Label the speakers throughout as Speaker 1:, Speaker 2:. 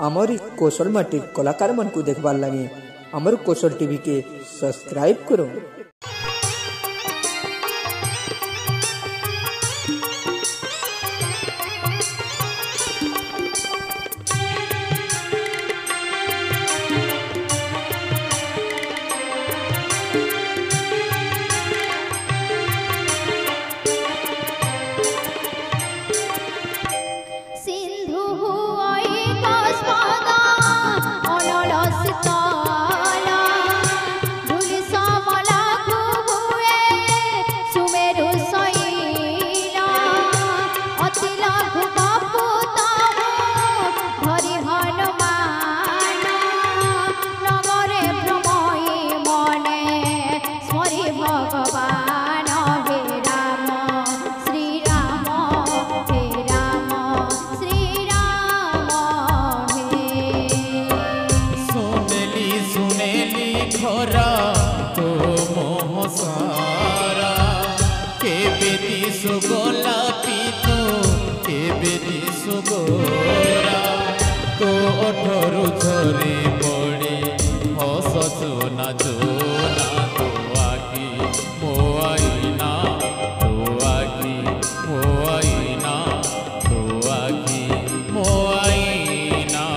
Speaker 1: आमर कौशल माटी कलाकार मन को देखबार लगे आमर कौशल टीवी के सब्सक्राइब करो।
Speaker 2: गोलापी तो केबेरी सुगोरा तो ओठरू झरे पड़े हस चोना चोना तो आखी मो आईना तो आखी मो आईना तो आखी मो आईना।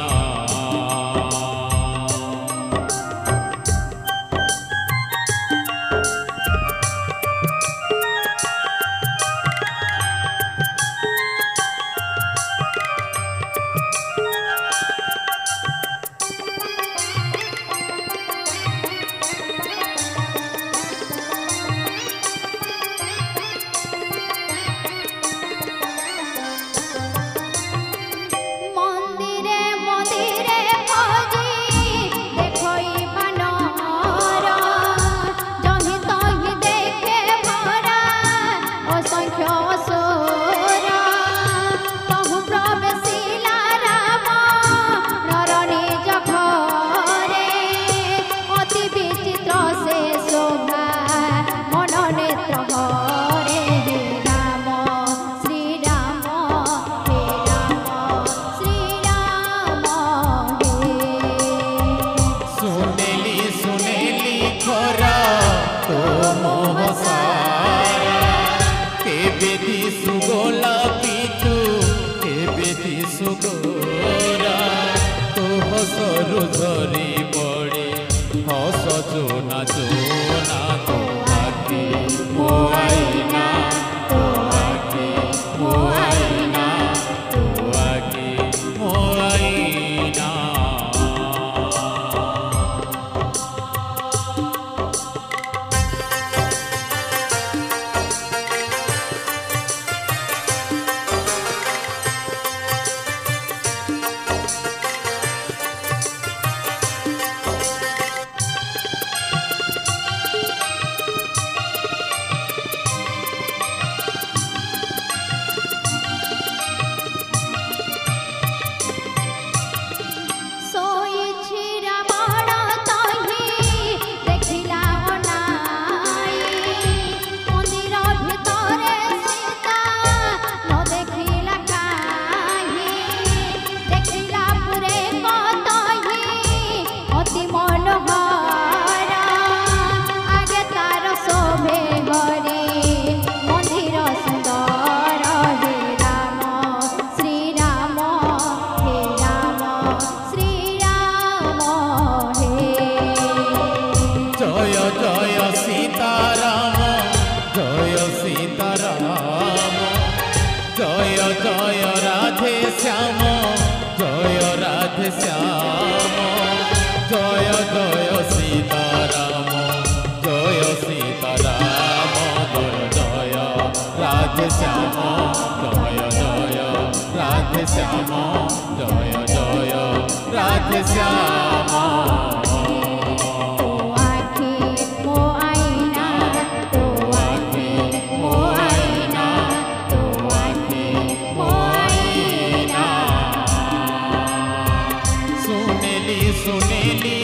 Speaker 2: गोलापी तू केबेरी सुगोरा तो हसरू झरी पड़े हस चोना चोना तो आखी मो आईना तो आखी मो आईना तो आखी मो आईना। जय जय राधे श्याम जय राधे श्याम जय जय सीताराम जय सीताराम जय जय राधे श्याम जय जय राधे श्याम जय जय राधे श्याम। सुनेली